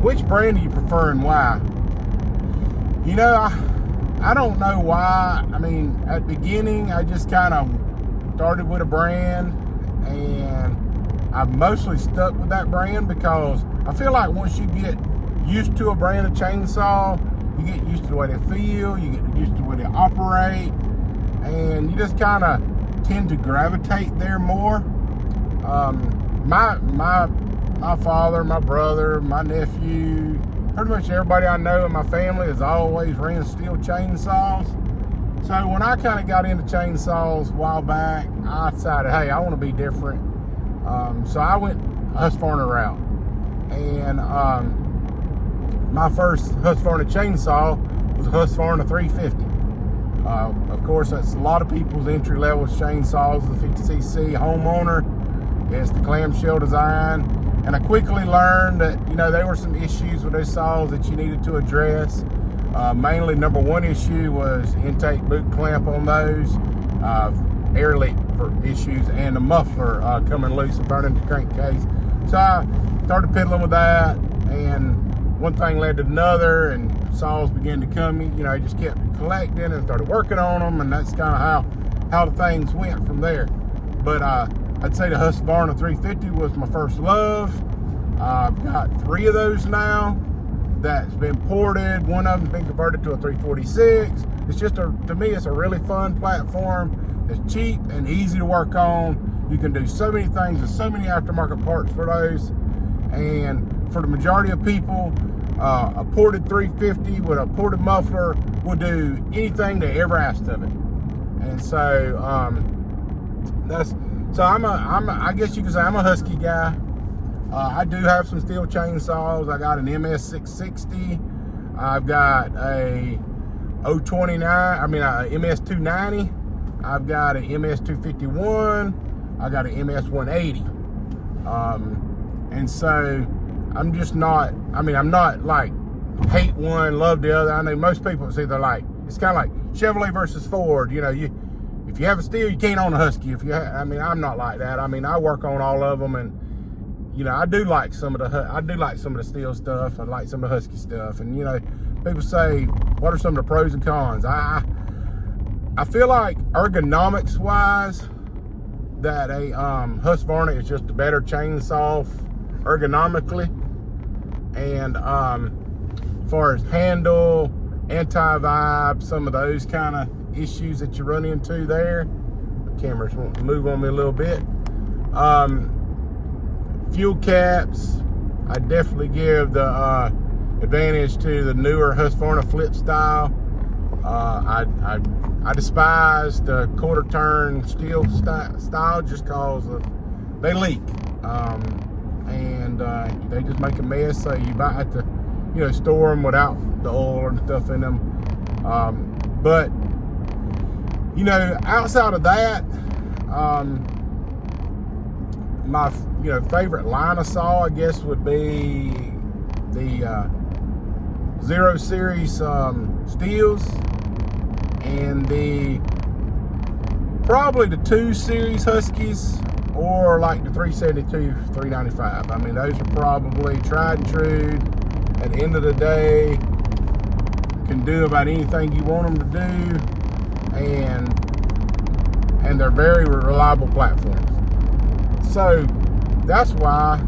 Which brand do you prefer and why? You know, I don't know why. I mean, at the beginning, I just kind of started with a brand, and I've mostly stuck with that brand because I feel like once you get used to a brand of chainsaw, you get used to the way they feel, you get used to the way they operate, and you just kind of tend to gravitate there more. My father, my brother, my nephew, pretty much everybody I know in my family has always ran Stihl chainsaws. So when I kind of got into chainsaws a while back, I decided, hey, I want to be different. So I went Husqvarna route. And my first Husqvarna chainsaw was a Husqvarna 350. Of course, that's a lot of people's entry-level chainsaws, the 50cc homeowner. It's the clamshell design. And I quickly learned that, you know, there were some issues with those saws that you needed to address. Mainly, number one issue was intake boot clamp on those, air leak issues, and the muffler coming loose and burning the crankcase. So I started piddling with that, and one thing led to another, and saws began to come. You know, I just kept collecting and started working on them, and that's kind of how the things went from there. But I'd say the Husqvarna 350 was my first love. I've got 3 of those now that's been ported. One of them's been converted to a 346. It's just, to me, it's a really fun platform. It's cheap and easy to work on. You can do so many things. There's so many aftermarket parts for those. And for the majority of people, a ported 350 with a ported muffler will do anything they ever asked of it. And so I guess you could say I'm a Husky guy. I do have some Stihl chainsaws. I got an MS660. I've got a MS290. I've got an MS251. I got an MS180. And so I'm just not, I'm not like hate one, love the other. I know most people say they're like, it's kind of like Chevrolet versus Ford. You know, if you have a Stihl, you can't own a Husky. I'm not like that. I work on all of them, and you know, I do like some of the Stihl stuff. I like some of the Husky stuff, and you know, people say, what are some of the pros and cons? I feel like ergonomics wise, that a Husqvarna is just a better chainsaw ergonomically, and as far as handle, anti-vibe, some of those kind of issues that you run into there. The camera's wanting to move on me a little bit. Fuel caps, I definitely give the advantage to the newer Husqvarna flip style. I despise the quarter turn Stihl style just cause they leak, and they just make a mess. So you might have to, you know, store them without the oil and stuff in them. But you know, outside of that, my favorite line of saw, I guess, would be the 0 Series Stihls, and probably the 2 Series Huskies, or like the 372, 395. Those are probably tried and true. At the end of the day, can do about anything you want them to do, and they're very reliable platforms. So that's why